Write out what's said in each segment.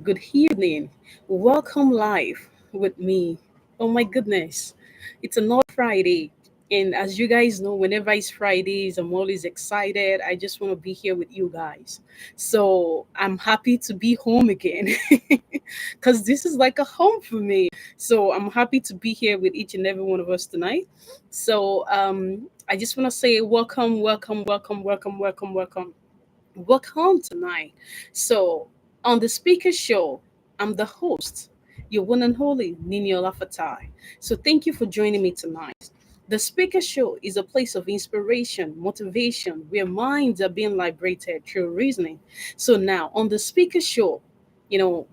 good evening. Welcome live with me. Oh my goodness, it's another Friday. And as you guys know, whenever it's Fridays, I'm always excited. I just want to be here with you guys. So I'm happy to be home again because this is like a home for me. So I'm happy to be here with each and every one of us tonight. So I just want to say welcome, welcome, welcome, welcome, welcome, welcome. Welcome tonight. So, on the speaker show, I'm the host, your one and holy Niniola Fatai. So, thank you for joining me tonight. The speaker show is a place of inspiration, motivation, where minds are being liberated through reasoning. So, now on the speaker show, you know,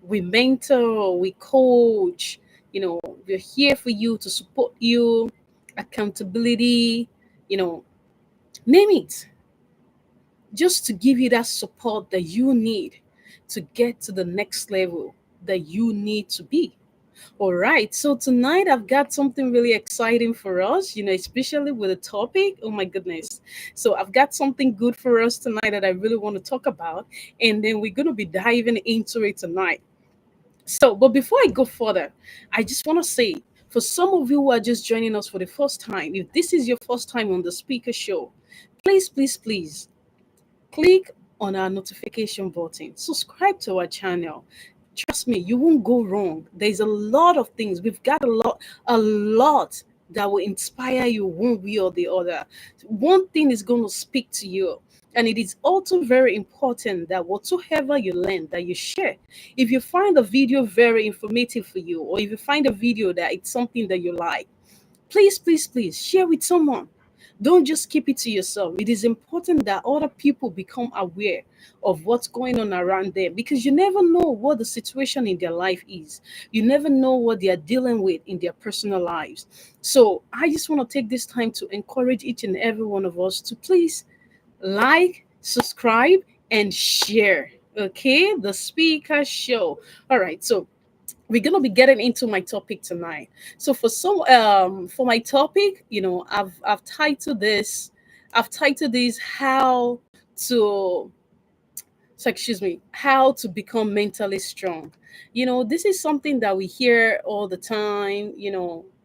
we mentor, we coach, we're here for you to support you, accountability, you know, name it, just to give you that support that you need to get to the next level that you need to be. All right, so tonight I've got something really exciting for us, especially with a topic. Oh my goodness. So I've got something good for us tonight that I really want to talk about, and then we're going to be diving into it tonight. So, but before I go further, I just want to say, for some of you who are just joining us for the first time, if this is your first time on the speaker show, please, please, please click on our notification button, subscribe to our channel. Trust me, you won't go wrong. There's a lot of things. We've got a lot that will inspire you one way or the other. One thing is going to speak to you. And it is also very important that whatsoever you learn, that you share. If you find a video very informative for you, or if you find a video that it's something that you like, please, please, please share with someone. Don't just keep it to yourself. It is important that other people become aware of what's going on around them, because you never know what the situation in their life is. You never know what they are dealing with in their personal lives. So I just want to take this time to encourage each and every one of us to please like, subscribe, and share. Okay, the speaker show. All right, so we're gonna be getting into my topic tonight. So for my topic, I've titled this to how to become mentally strong. This is something that we hear all the time,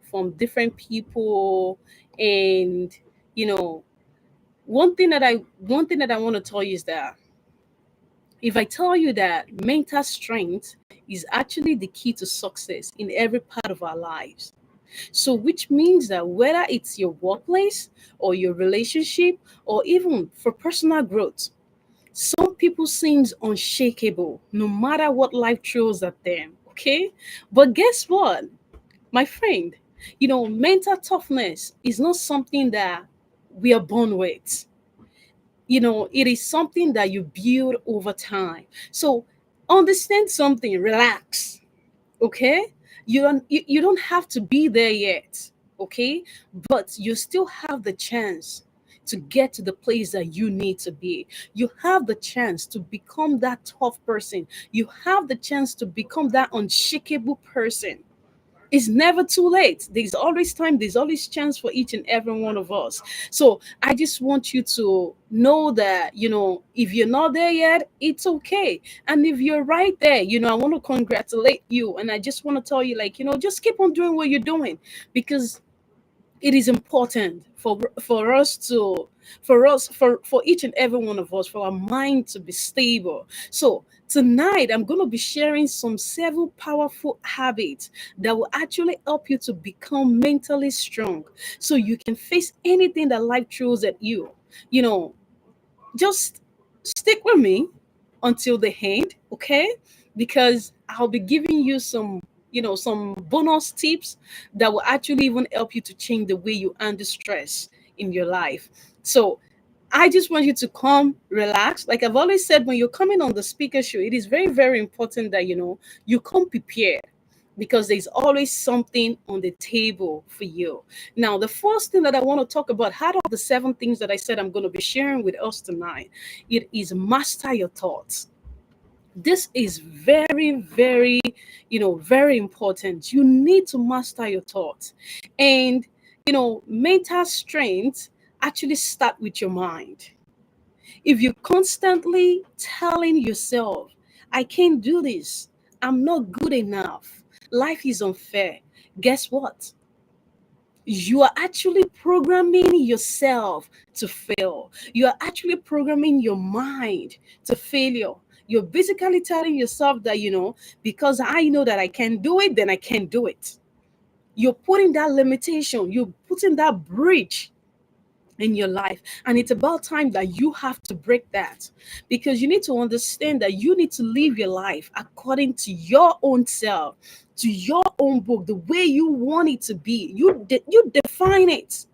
from different people. And you know, one thing that I want to tell you is that if I tell you that mental strength is actually the key to success in every part of our lives. So, which means that whether it's your workplace or your relationship or even for personal growth, some people seems unshakable no matter what life throws at them. Okay? But guess what, my friend? Mental toughness is not something that we are born with. It is something that you build over time. So understand something, relax. Okay, you don't have to be there yet. Okay, but you still have the chance to get to the place that you need to be. You have the chance to become that tough person. You have the chance to become that unshakable person. It's never too late. There's always time, there's always chance for each and every one of us. So I just want you to know that, if you're not there yet, it's okay. And if you're right there, I want to congratulate you. And I just want to tell you, like, just keep on doing what you're doing, because it is important for us to for each and every one of us, for our mind to be stable. So tonight I'm going to be sharing some 7 powerful habits that will actually help you to become mentally strong, so you can face anything that life throws at you. you know just stick with me until the end, okay? Because I'll be giving you some bonus tips that will actually even help you to change the way you handle stress in your life. So I just want you to come relax. Like I've always said, when you're coming on the speaker show, it is very, very important that you come prepared, because there's always something on the table for you. Now, the first thing that I want to talk about, out of the 7 things that I said I'm going to be sharing with us tonight, it is master your thoughts. This is very, very, very important. You need to master your thoughts. And mental strength actually start with your mind. If you're constantly telling yourself, I can't do this. I'm not good enough. Life is unfair. Guess what? You are actually programming yourself to fail. You are actually programming your mind to failure. You're basically telling yourself that, because I know that I can do it, then I can do it. You're putting that limitation, you're putting that bridge in your life. And it's about time that you have to break that, because you need to understand that you need to live your life according to your own self, to your own book, the way you want it to be. You define it.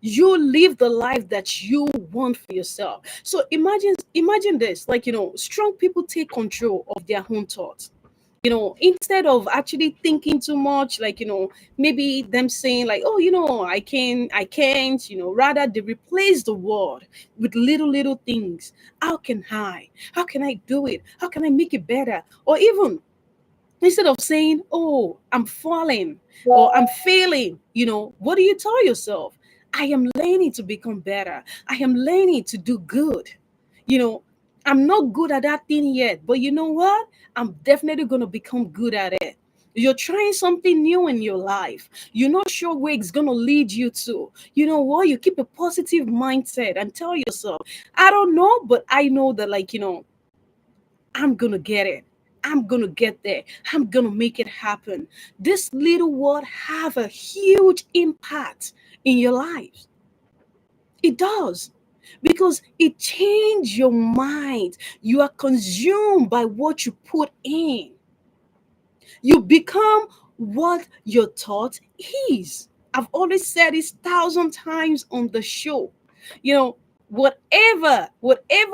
You live the life that you want for yourself. So imagine this, like, strong people take control of their own thoughts. Instead of actually thinking too much, like, maybe them saying like, oh, I can't, rather they replace the word with little things. How can I do it? How can I make it better? Or even, instead of saying, oh, I'm falling or I'm failing, what do you tell yourself? I am learning to become better. I am learning to do good. you know I'm not good at that thing yet, but you know what? I'm definitely going to become good at it. You're trying something new in your life. You're not sure where it's going to lead you to. You know what? You keep a positive mindset and tell yourself, I don't know, but I know that, like, I'm going to get it. I'm going to get there. I'm going to make it happen. This little word have a huge impact in your life. It does, because it changes your mind. You are consumed by what you put in. You become what your thought is. I've always said this 1,000 times on the show. You know, whatever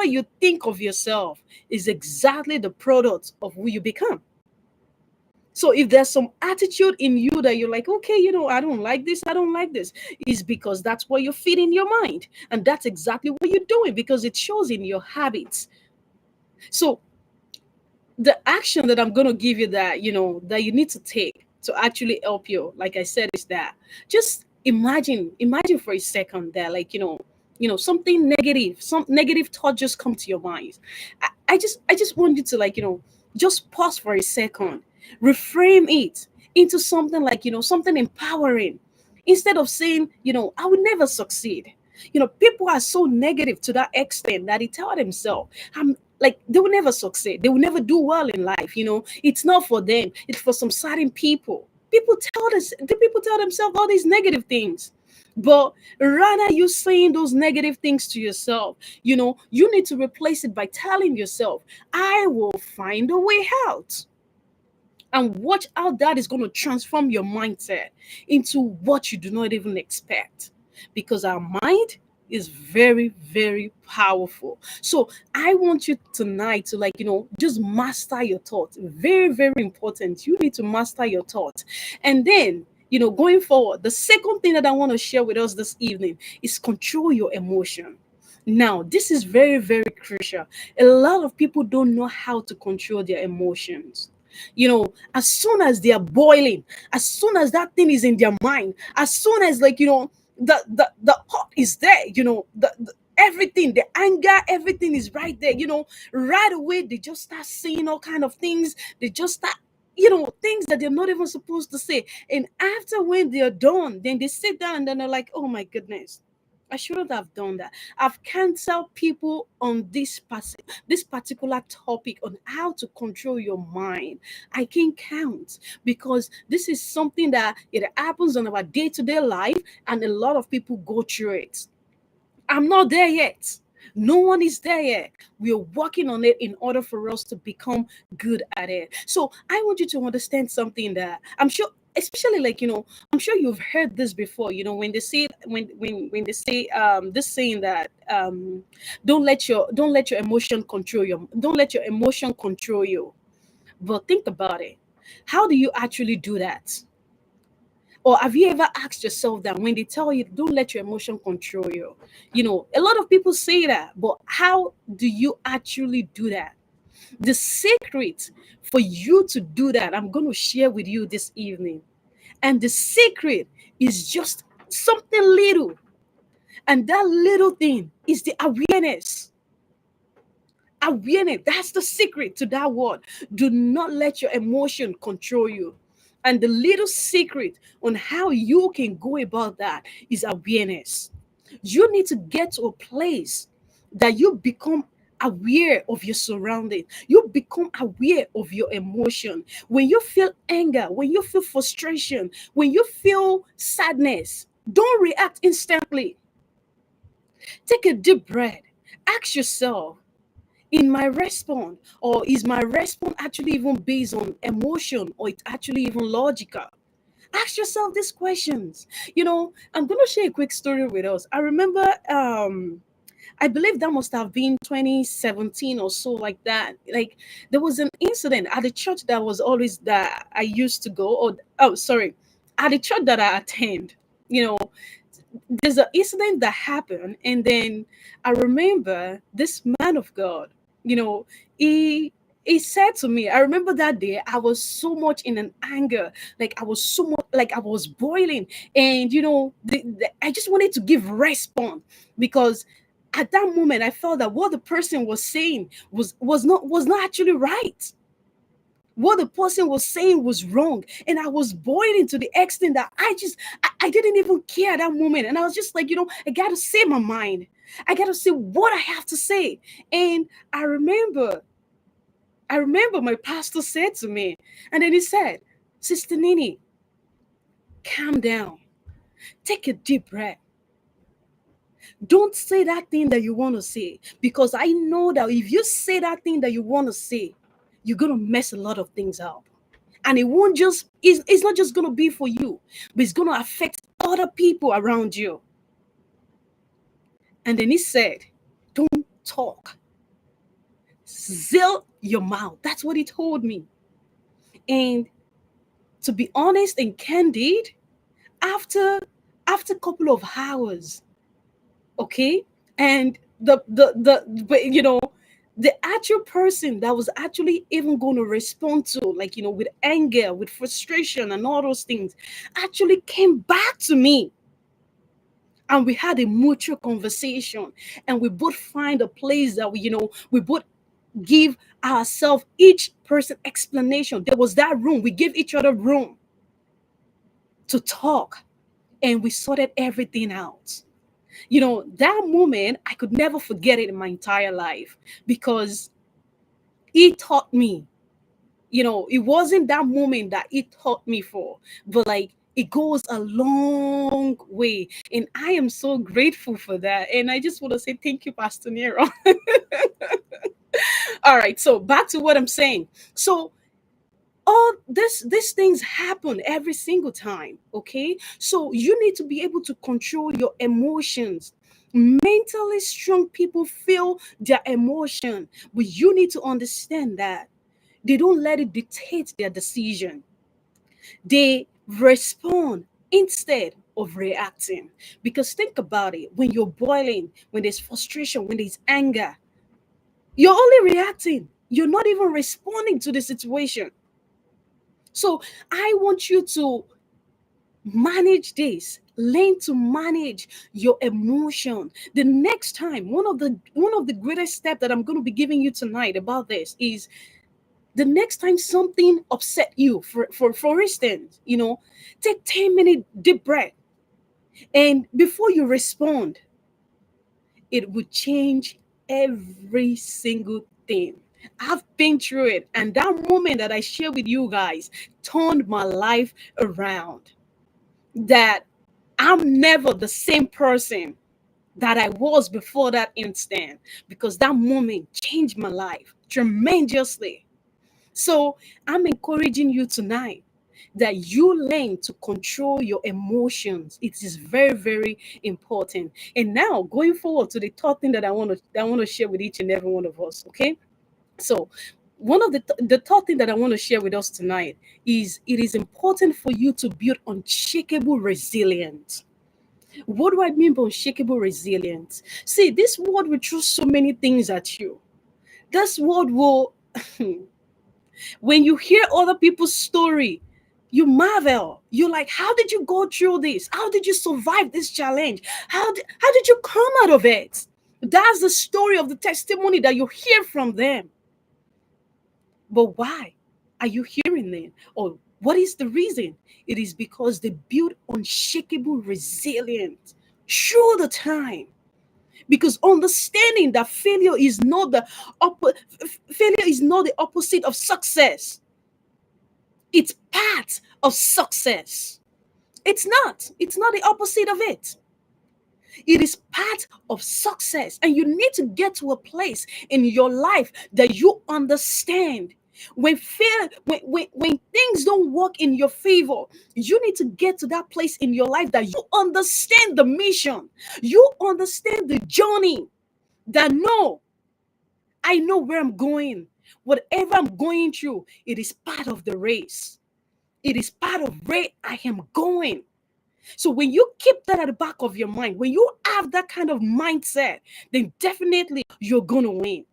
you think of yourself is exactly the product of who you become. So if there's some attitude in you that you're like, okay, I don't like this, I don't like this, is because that's what you're feeding your mind. And that's exactly what you're doing, because it shows in your habits. So the action that I'm going to give you, that you need to take to actually help you, like I said, is that just imagine for a second that, like, something negative, some negative thought just come to your mind. I just want you to, like, just pause for a second, reframe it into something like, something empowering. Instead of saying, I would never succeed. People are so negative to that extent that they tell themselves, I'm like, they will never succeed, they will never do well in life. It's not for them, it's for some certain people. People tell themselves all these negative things. But rather you saying those negative things to yourself, you need to replace it by telling yourself, I will find a way out. And watch how that is going to transform your mindset into what you do not even expect. Because our mind is very, very powerful. So I want you tonight to, like, just master your thoughts. Very, very important. You need to master your thoughts. And then, going forward, the second thing that I want to share with us this evening is control your emotion. Now, this is very, very crucial. A lot of people don't know how to control their emotions. As soon as they are boiling, as soon as that thing is in their mind, as soon as, like, the hot is there, everything, the anger, everything is right there. Right away they just start saying all kind of things. They just start, things that they're not even supposed to say. And after, when they're done, then they sit down and then they're like, oh my goodness, I shouldn't have done that. I've counseled people on this particular topic on how to control your mind. I can count, because this is something that it happens on our day-to-day life, and a lot of people go through it. I'm not there yet. No one is there yet. We are working on it in order for us to become good at it. So I want you to understand something that I'm sure, especially, like, I'm sure you've heard this before. When they say, when they say, this saying that, don't let your emotion control you. Don't let your emotion control you. But think about it. How do you actually do that? Or have you ever asked yourself that, when they tell you, don't let your emotion control you? A lot of people say that, but how do you actually do that? The secret for you to do that, I'm going to share with you this evening. And the secret is just something little. And that little thing is the awareness. Awareness, that's the secret to that word. Do not let your emotion control you. And the little secret on how you can go about that is awareness. You need to get to a place that you become aware of your surrounding. You become aware of your emotion. When you feel anger, when you feel frustration, when you feel sadness, don't react instantly. Take a deep breath. Ask yourself, in my response, or is my response actually even based on emotion, or it's actually even logical? Ask yourself these questions. I'm going to share a quick story with us. I remember, I believe that must have been 2017 or so, like that. Like, there was an incident at the church that was always that I used to go, or, oh, sorry, at the church that I attend. You know, there's an incident that happened, and then I remember this man of God. You know, he said to me, I remember that day I was so much in an anger, like I was so much, like I was boiling, and I just wanted to give response, because at that moment I felt that what the person was saying was not actually right. What the person was saying was wrong, and I was boiling to the extent that I didn't even care at that moment, and I was just like, I gotta say my mind. I gotta say what I have to say. And I remember my pastor said to me, and then he said, Sister Nini, calm down, take a deep breath. Don't say that thing that you want to say, because I know that if you say that thing that you want to say, you're gonna mess a lot of things up. And it won't just it's not just going to be for you, but it's going to affect other people around you. And then he said, don't talk, seal your mouth. That's what he told me. And to be honest and candid, after a couple of hours, okay, and but the actual person that was actually even going to respond to, like, with anger, with frustration and all those things, actually came back to me, and we had a mutual conversation, and we both find a place that we both give ourselves, each person, explanation. There was that room, we gave each other room to talk, and we sorted everything out. That moment, I could never forget it in my entire life, because it taught me. It wasn't that moment that it taught me for, but like, it goes a long way, and I am so grateful for that. And I just want to say thank you, Pastor Nero. All right, so back to what I'm saying. So all these things happen every single time, okay? So you need to be able to control your emotions. Mentally strong people feel their emotion, but you need to understand that they don't let it dictate their decision. They respond instead of reacting. Because think about it, when you're boiling, when there's frustration, when there's anger, you're only reacting. You're not even responding to the situation. So I want you to manage this. Learn to manage your emotion. The next time, one of the greatest steps that I'm going to be giving you tonight about this is, the next time something upset you, for instance, take 10 minute deep breath, and before you respond, it would change every single thing. I've been through it, and that moment that I share with you guys turned my life around. That I'm never the same person that I was before that instant, because that moment changed my life tremendously. So I'm encouraging you tonight that you learn to control your emotions. It is very, very important. And now, going forward to the third thing that I want to share with each and every one of us. Okay, so one of the third thing that I want to share with us tonight is, it is important for you to build unshakable resilience. What do I mean by unshakable resilience? See, this world will throw so many things at you. This world will when you hear other people's story, you marvel. You're like, how did you go through this? How did you survive this challenge? How did you come out of it? That's the story of the testimony that you hear from them. But why are you hearing them? Or what is the reason? It is because they build unshakable resilience through the time. Because understanding that failure is not the opposite of success. It's part of success. It's not the opposite of it. It is part of success. And you need to get to a place in your life that you understand. When things don't work in your favor, you need to get to that place in your life that you understand the mission, you understand the journey, that no, I know where I'm going. Whatever I'm going through, it is part of the race. It is part of where I am going. So when you keep that at the back of your mind, when you have that kind of mindset, then definitely you're gonna win.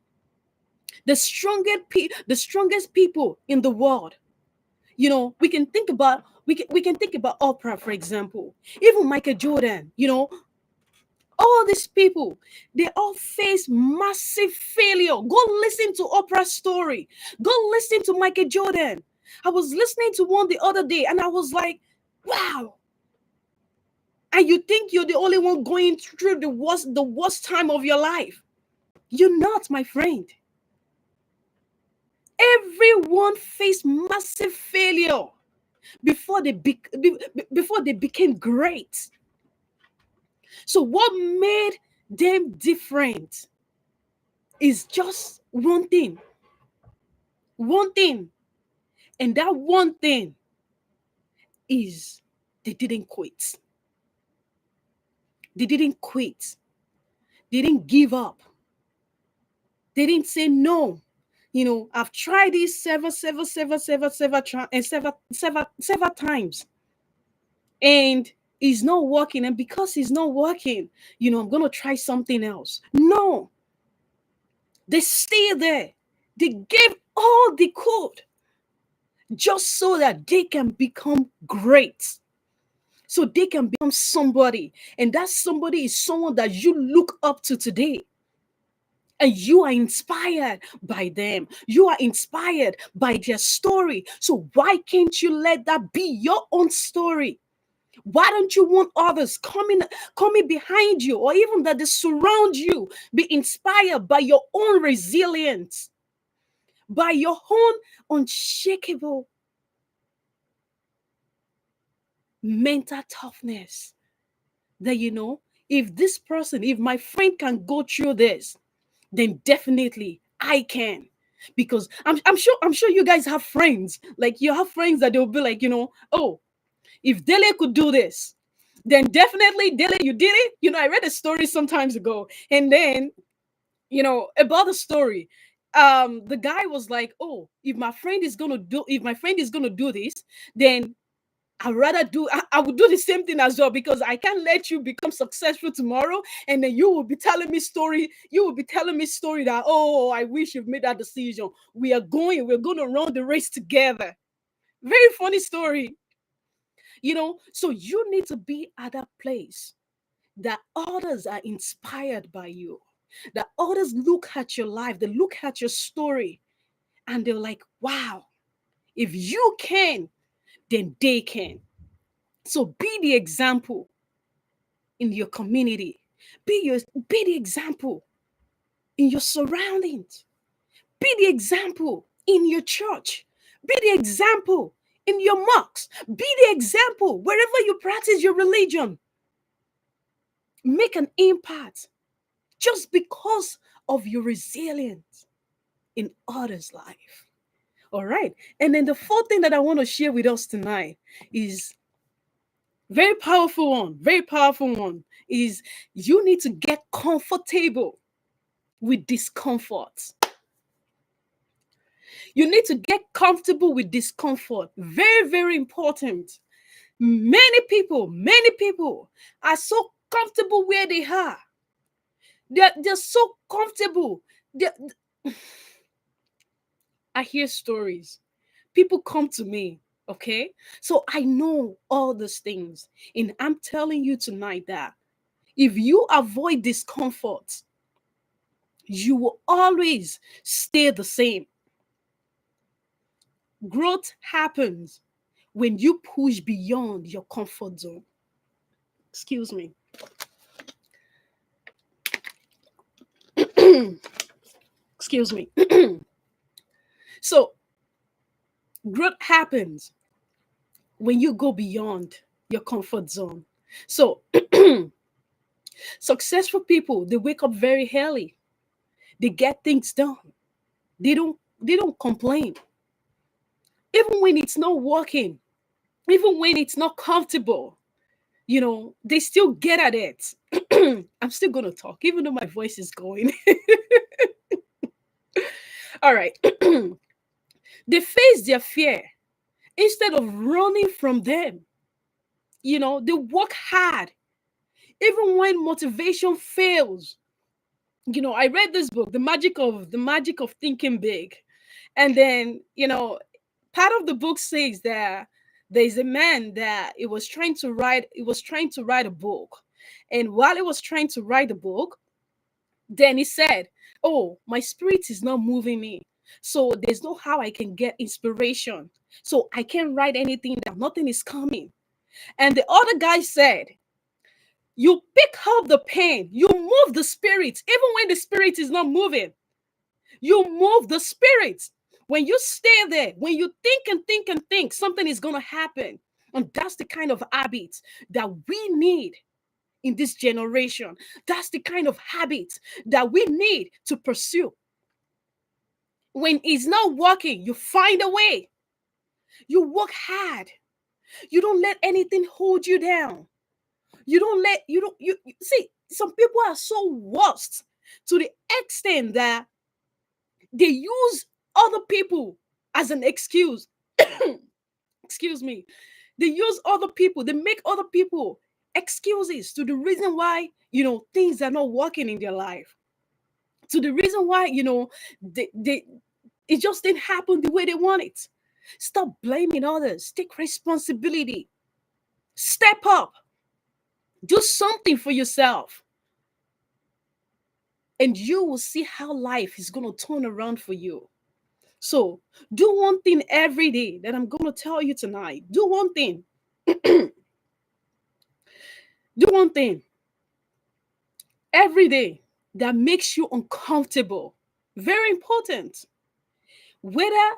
The strongest people in the world, we can think about Oprah, for example, even Michael Jordan, all these people, they all face massive failure. Go listen to Oprah's story. Go listen to Michael Jordan. I was listening to one the other day and I was like, wow. And you think you're the only one going through the worst time of your life. You're not, my friend. Everyone faced massive failure before they became great. So what made them different is just one thing. One thing. And that one thing is they didn't quit. They didn't quit. They didn't give up. They didn't say no. I've tried this several times, and it's not working. And because it's not working, I'm gonna try something else. No, they stay there. They gave all they could just so that they can become great. So they can become somebody. And that somebody is someone that you look up to today. And you are inspired by them. You are inspired by their story. So why can't you let that be your own story? Why don't you want others coming behind you, or even that they surround you, be inspired by your own resilience, by your own unshakable mental toughness? That if my friend can go through this, then definitely I can. Because I'm sure you guys have friends. Like, you have friends that they'll be like, oh, if Dele could do this, then definitely Dele, you did it. I read a story sometimes ago, and then about the story. The guy was like, oh, if my friend is gonna do this, then I would do the same thing as well, because I can't let you become successful tomorrow and then you will be telling me story that, oh, I wish you've made that decision. We're going to run the race together. Very funny story. So you need to be at that place that others are inspired by you, that others look at your life, they look at your story, and they're like, wow, if you can, then they can. So be the example in your community. Be the example in your surroundings. Be the example in your church. Be the example in your mosques. Be the example wherever you practice your religion. Make an impact just because of your resilience in others' life. All right. And then the fourth thing that I want to share with us tonight is very powerful one, is you need to get comfortable with discomfort. You need to get comfortable with discomfort. Very, very important. Many people are so comfortable where they are. They're so comfortable. They're- I hear stories. People come to me, okay? So I know all these things. And I'm telling you tonight that if you avoid discomfort, you will always stay the same. Growth happens when you push beyond your comfort zone. Excuse me. Excuse me. So, growth happens when you go beyond your comfort zone. So, successful people, they wake up very early. They get things done. They don't complain. Even when it's not working, even when it's not comfortable, they still get at it. I'm still going to talk, even though my voice is going. All right. They face their fear instead of running from them. They work hard, even when motivation fails. I read this book, the magic of thinking big. And then, part of the book says that there's a man that he was trying to write a book. And while he was trying to write the book, then he said, "Oh, my spirit is not moving me. So there's no how I can get inspiration. So I can't write anything that nothing is coming." And the other guy said, "You pick up the pen, you move the spirit, even when the spirit is not moving. You move the spirit. When you stay there, when you think and think and think, something is going to happen." And that's the kind of habit that we need in this generation. That's the kind of habit that we need to pursue. When it's not working, you find a way. You work hard. You don't let anything hold you down. You see, some people are so worst to the extent that they use other people as an excuse. Excuse me. They use other people, they make other people excuses to the reason why, things are not working in their life. To the reason why, they it just didn't happen the way they want it. Stop blaming others. Take responsibility. Step up. Do something for yourself. And you will see how life is going to turn around for you. So, do one thing every day that I'm going to tell you tonight. Do one thing. Do one thing every day that makes you uncomfortable. Very important. Whether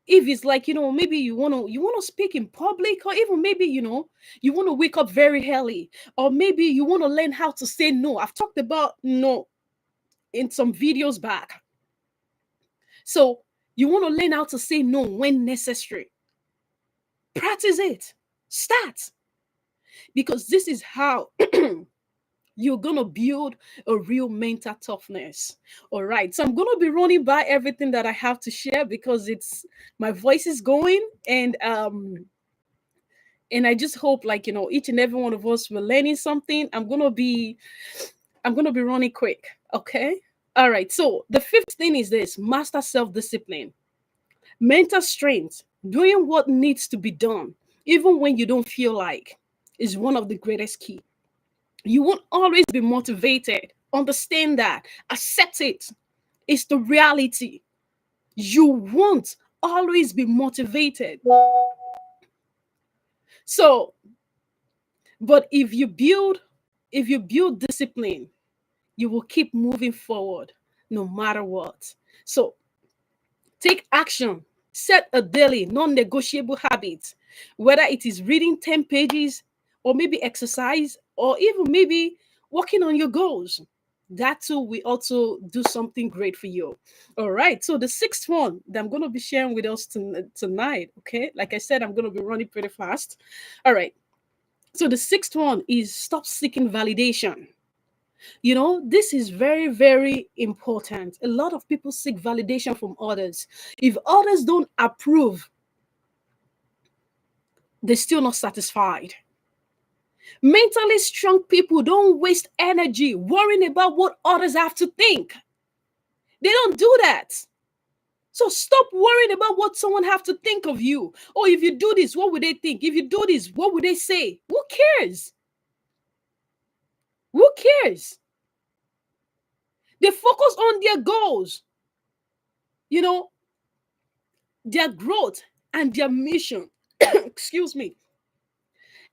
if it's like, maybe you want to speak in public, or even maybe, you want to wake up very early, or maybe you want to learn how to say no. I've talked about no in some videos back. So you want to learn how to say no when necessary. Practice it. Start. Because this is how you're going to build a real mental toughness. All right. So I'm going to be running by everything that I have to share because my voice is going, and I just hope, like, each and every one of us will learning something. I'm going to be running quick. Okay? All right. So the fifth thing is this: master self-discipline. Mental strength, doing what needs to be done, even when you don't feel like, is one of the greatest key. You won't always be motivated. Understand that. Accept it. It's the reality. You won't always be motivated. So, but if you build discipline, you will keep moving forward no matter what. So, take action. Set a daily non-negotiable habit, whether it is reading 10 pages, or maybe exercise, or even maybe working on your goals. That too will also do something great for you. All right. So the sixth one that I'm going to be sharing with us tonight, okay? Like I said, I'm going to be running pretty fast. All right. So the sixth one is stop seeking validation. This is very, very important. A lot of people seek validation from others. If others don't approve, they're still not satisfied. Mentally strong people don't waste energy worrying about what others have to think. They don't do that. So stop worrying about what someone have to think of you. Or if you do this, what would they think? If you do this, what would they say? Who cares? Who cares? They focus on their goals, you know, their growth and their mission. Excuse me,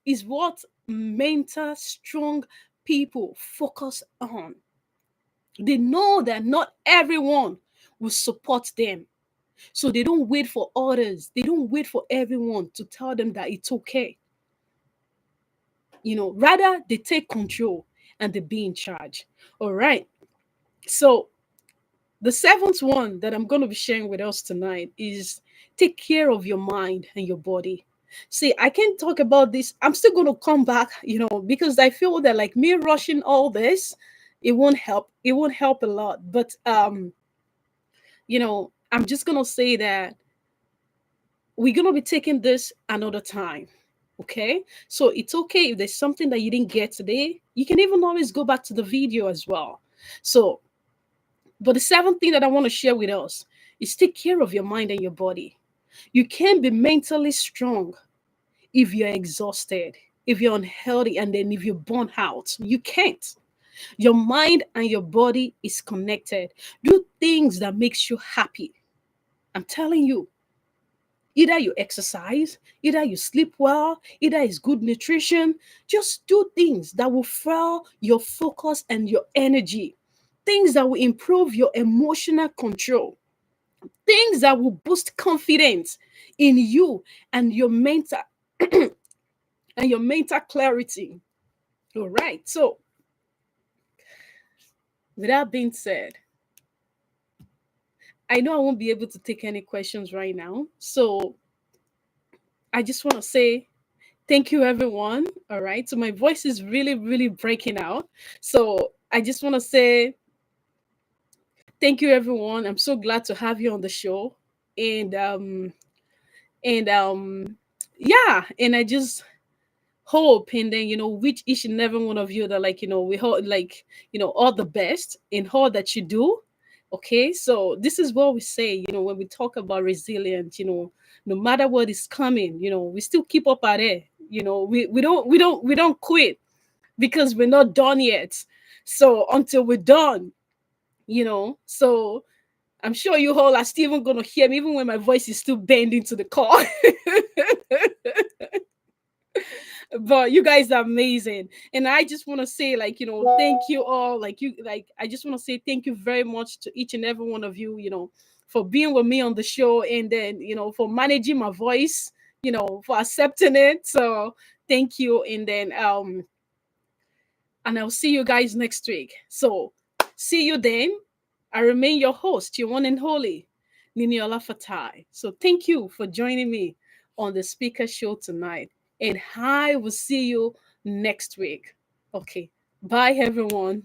is what mental strong people focus on. They know that not everyone will support them. So they don't wait for others. They don't wait for everyone to tell them that it's okay. Rather they take control and they be in charge. All right. So the seventh one that I'm going to be sharing with us tonight is take care of your mind and your body. See, I can't talk about this. I'm still going to come back, because I feel that like me rushing all this, it won't help. It won't help a lot. But I'm just going to say that we're going to be taking this another time. Okay? So it's okay if there's something that you didn't get today. You can even always go back to the video as well. So, but the seventh thing that I want to share with us is take care of your mind and your body. You can't be mentally strong if you're exhausted, if you're unhealthy, and then if you're burnt out. You can't. Your mind and your body is connected. Do things that makes you happy. I'm telling you, either you exercise, either you sleep well, either it's good nutrition. Just do things that will fuel your focus and your energy, things that will improve your emotional control, things that will boost confidence in you and your mental and your mental clarity. All right. So, with that being said, I know I won't be able to take any questions right now. So, I just want to say thank you, everyone. All right. So, my voice is really, really breaking out. So, I just want to say thank you, everyone. I'm so glad to have you on the show. And, and, yeah. And I just hope and then which each and every one of you that we hope all the best in all that you do. Okay, so this is what we say, when we talk about resilience, no matter what is coming, we still keep up at it. We don't quit because we're not done yet. So until we're done, so I'm sure you all are still even gonna hear me even when my voice is still bending to the call. But you guys are amazing, and I just want to say thank you all, I just want to say thank you very much to each and every one of you, for being with me on the show, and then for managing my voice, for accepting it. So thank you, and I'll see you guys next week. So see you then. I remain your host, your one and holy Niniola Fatai. So thank you for joining me on the speaker show tonight. And I will see you next week. Okay. Bye, everyone.